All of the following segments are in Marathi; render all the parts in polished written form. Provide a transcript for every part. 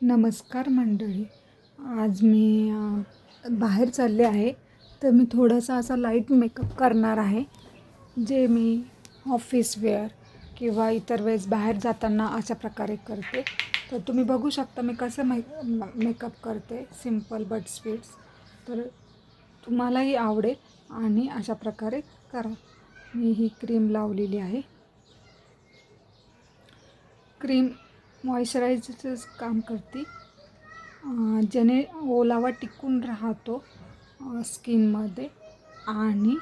नमस्कार मंडळी. आज मी बाहेर चालले आहे. तर मी थोडासा असा लाईट मेकअप करणार आहे, जे मी ऑफिस वेअर किंवा इतर वेळेस बाहेर जाताना अशा प्रकारे करते. तर तुम्ही बघू शकता मी कसं मेकअप करते, सिम्पल बट स्वीट्स. तर तुम्हालाही आवडेल आणि अशा प्रकारे करा. मी ही क्रीम लावलेली आहे. क्रीम मॉइश्चरायझरचं काम करते, ज्याने ओलावा टिकून राहतो स्किनमध्ये आणि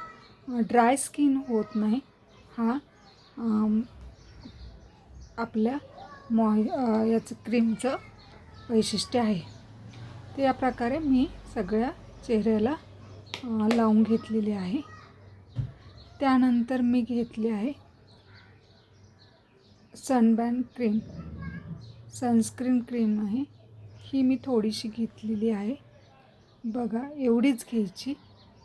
ड्राय स्किन होत नाही. हा आपल्या याचं क्रीमचं वैशिष्ट्य आहे. तर या प्रकारे मी सगळ्या चेहऱ्याला लावून घेतलेली आहे. त्यानंतर मी घेतली आहे सनबॅन क्रीम, सनस्क्रीन क्रीम आहे. ही मी थोडीशी घेतलेली आहे. बघा, एवढीच घ्यायची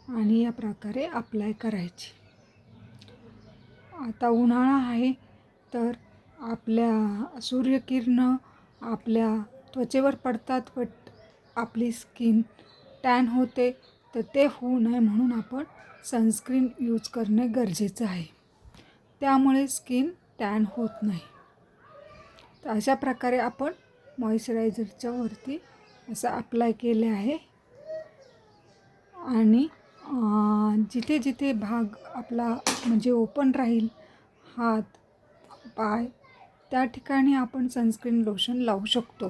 आणि या प्रकारे अप्लाय करायची. आता उन्हाळा आहे, तर आपल्या सूर्यकिरणं आपल्या त्वचेवर पडतात, बट आपली स्किन टॅन होते. तर ते होऊ नये म्हणून आपण सनस्क्रीन यूज करणे गरजेचं आहे. त्यामुळे स्किन टॅन होत नाही. तर अशा प्रकारे आपण मॉइश्चरायझरच्या वरती असं अप्लाय केले आहे आणि जिथे जिथे भाग आपला म्हणजे ओपन राहील, हात, पाय, त्या ठिकाणी आपण सनस्क्रीन लोशन लावू शकतो.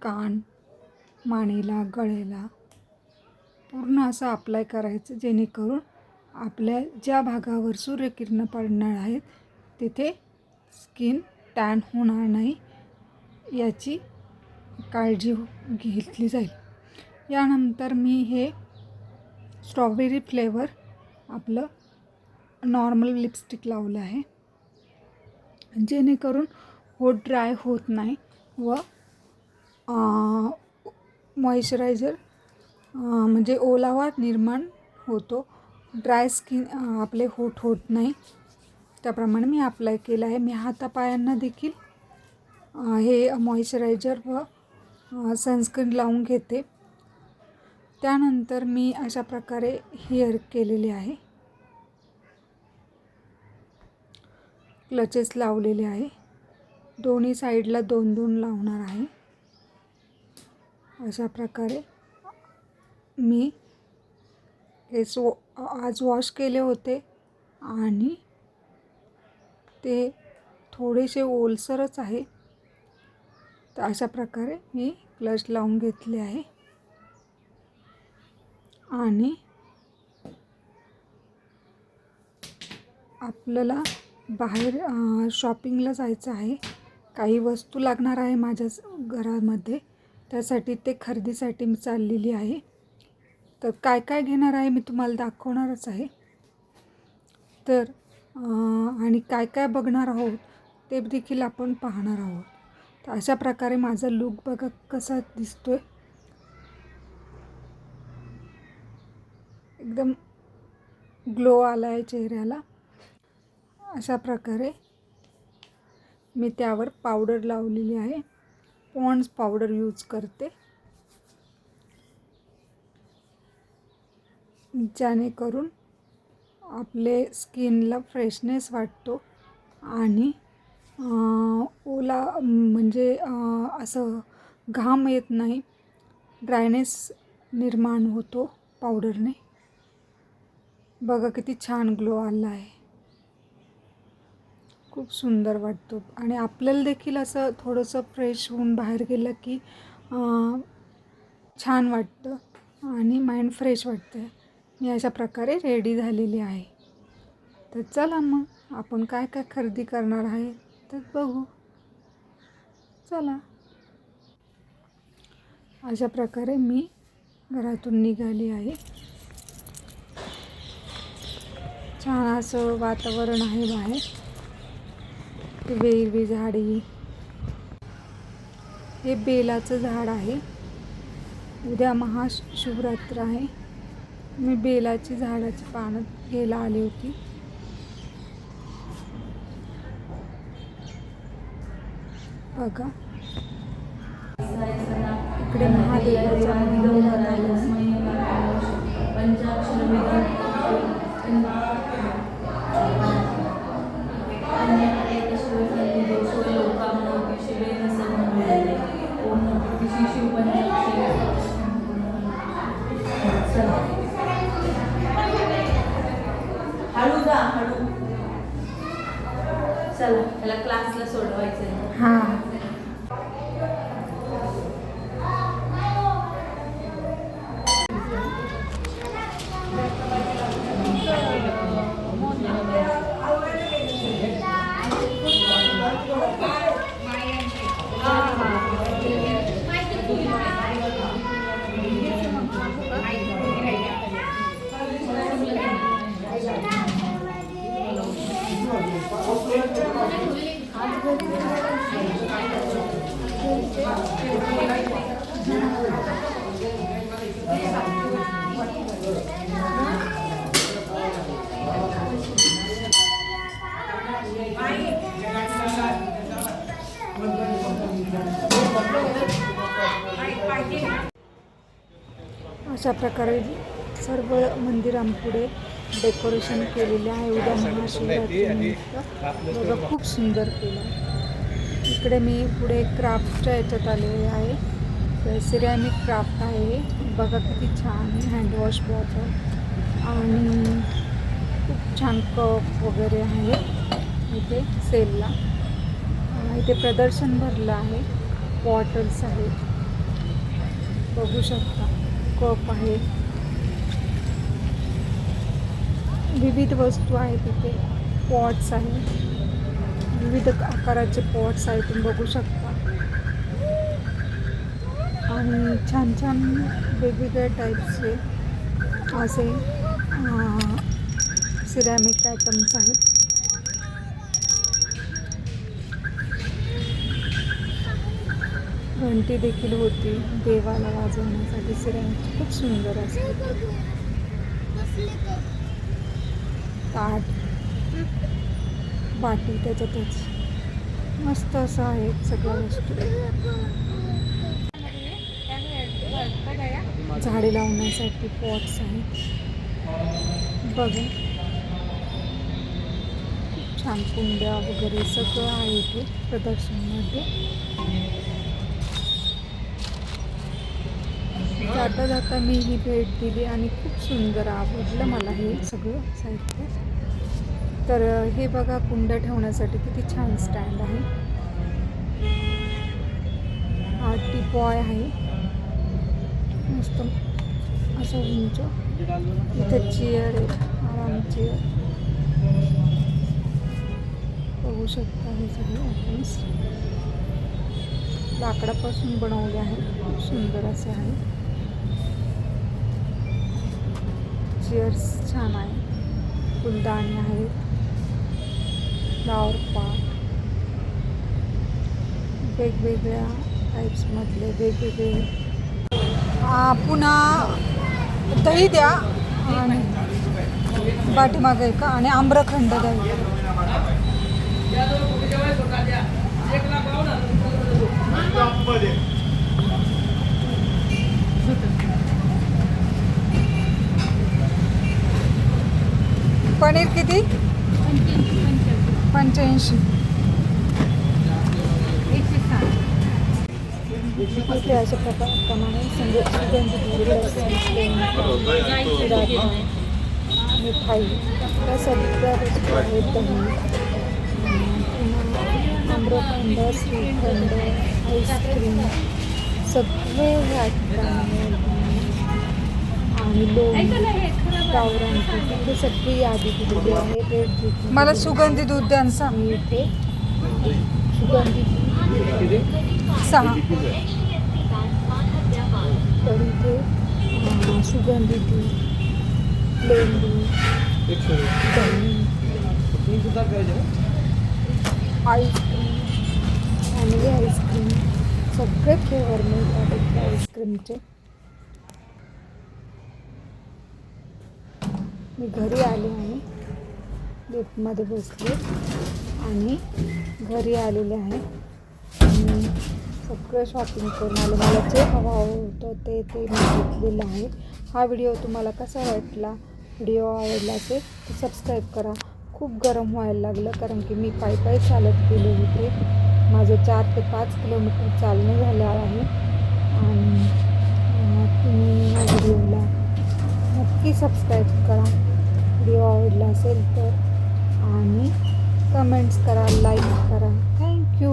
कान, मानेला, गळ्याला पूर्ण असं अप्लाय करायचं, जेणेकरून आपल्या ज्या भागावर सूर्यकिरणं पडणार आहेत तिथे स्किन टॅन होणार नाही याची काळजी घेतली जाईल. यानंतर मी हे स्ट्रॉबेरी फ्लेवर आपलं नॉर्मल लिपस्टिक लावलं आहे, जेणेकरून होठ ड्राय होत नाही व मॉइश्चरायझर म्हणजे ओलावा निर्माण होतो, ड्राय स्किन आपले होठ होत नाही. त्याप्रमाणे मी अप्लाय केलं आहे. मी हातापायांना देखील हे मॉइश्चरायझर व सनस्क्रीन लावून घेते. त्यानंतर मी अशा प्रकारे हेअर केलेले आहे, क्लचेस लावलेले आहे. दोन्ही साईडला 2-2 लावणार आहे. अशा प्रकारे मी केस आज वॉश केले होते आणि ते थोडेसे ओलसरच आहे. तर अशा प्रकारे मी क्लच लावून घेतले आहे आणि आपल्याला बाहेर शॉपिंगला जायचं आहे. काही वस्तू लागणार आहे माझ्या घरामध्ये, त्यासाठी ते खरेदीसाठी मी चाललेली आहे. तर काय काय घेणार आहे मी तुम्हाला दाखवणारच आहे. तर आणि काय काय बघणार आहोत ते देखील आपण पाहणार आहोत. तर अशा प्रकारे माझा लूक बघा कसा दिसतोय. एकदम ग्लो आला आहे चेहऱ्याला. अशा प्रकारे मी त्यावर पावडर लावलेली आहे. पॉन्ड्स पावडर यूज करते, जेणेकरून आपले स्किनला फ्रेशनेस वाटतो आणि ओला म्हणजे असं घाम येत नाही, ड्रायनेस निर्माण होतो पावडरने. बघा किती छान ग्लो आला आहे, खूप सुंदर वाटतो आणि आपल्याला देखील असं थोडंसं फ्रेश होऊन बाहेर गेलं की छान वाटतं आणि माइंड फ्रेश वाटतं. मी अशा प्रकारे रेडी झालेली आहे. तर चला मग आपण काय काय खरेदी करणार आहे तर बघू. चला. अशा प्रकारे मी घरातून निघाली आहे. छान असं वातावरण आहे बाहेर, वेगवेगळी झाडी. हे बेलाचं झाड आहे. उद्या महाशिवरात्र आहे. मी बेलाची झाडाची पानं घ्यायला आली होती. बघा इकडे महादेवाच्या मंदिरात आलो. हळू जा हळू. चला त्याला क्लासला सोडवायचं. हां अशा प्रकारे सर्व मंदिरांपुढे डेकोरेशन केलेले आहे. उद्या महाशिवरात्रीनिमित्त बघा खूप सुंदर केलं. इकडे मी पुढे क्राफ्टच्या याच्यात आलेले आहे. तर सिरॅमिक क्राफ्ट आहे. बघा किती छान आहे. हँडवॉश बॉटल आणि खूप छान कप वगैरे आहे इथे सेलला. इथे प्रदर्शन भरलं आहे. बॉटल्स आहेत बघू शकता. कप आहे. विविध वस्तू आहेत इथे. पॉट्स आहेत. विविध आकाराचे पॉट्स आहेत तुम्ही बघू शकता. आणि छान छान वेगवेगळ्या टाईप्सचे असे सिरॅमिक आयटम्स आहेत. घंटी देखील होती देवाला वाजवण्यासाठी. सिरॅमिक खूप सुंदर असते. ताट बाटी त्याच्यातच मस्त असं आहे सगळ्या वस्तू. झाडे लावण्यासाठी पॉट्स आहेत बघा. खूप छान कुंड्या वगैरे सगळं आहे इथे प्रदर्शनमध्ये. जाता जाता मी ही भेट दिली आणि खूप सुंदर आवडलं मला हे सगळं साहित्य. तर हे बघा कुंड्या ठेवण्यासाठी किती छान स्टँड आहे. हा टीपॉय आहे मस्त असं उंच. इथे चेअर आहे आराम चेअर बघू शकता. हे सगळे आयटम्स लाकडापासून बनवले आहेत. खूप सुंदर असे आहे. चेअर्स छान आहे. फुलदाणी आहेत. फ्लॉवर पॉट वेगवेगळ्या टाईप्समधले वेगवेगळे. पुन्हा दही द्या आणि पाठीमागे आहे का आणि आम्रखंड दही. पनीर किती? 85. इथे अशा प्रमाणे मिठाई या सगळ्या वस्तू आहेत. दही आम्रखंड श्रीखंड आईस्क्रीम सगळे आणि गावरांची तिथे सगळी यादी दिलेली आहे. रेट मला सुगंधी दूध द्या सांग. इथे सुगंधी 6 तर इथे सुगंधी दूध प्लेन दूध दही आईस्क्रीम फॅमिली आईस्क्रीम सगळे फ्लेवर मिळतात इथे आईस्क्रीमचे. मी घरी आले आहे. लिफ्टमध्ये बसले आणि घरी आलेले आहे. आणि सगळं शॉपिंग करून आलं. मला जे हवं होतं ते मी घेतलेलं आहे. हा व्हिडिओ तुम्हाला कसा वाटला? व्हिडिओ आवडला असेल तर सबस्क्राईब करा. खूप गरम व्हायला लागलं कारण की मी पायी चालत गेले होते. माझं 4 ते 5 किलोमीटर चालणं झालं आहे. आणि तुम्ही या व्हिडिओला नक्की सबस्क्राईब करा व्हिडिओ आवडला असेल तर, आणि कमेंट्स करा, लाईक करा. थँक्यू.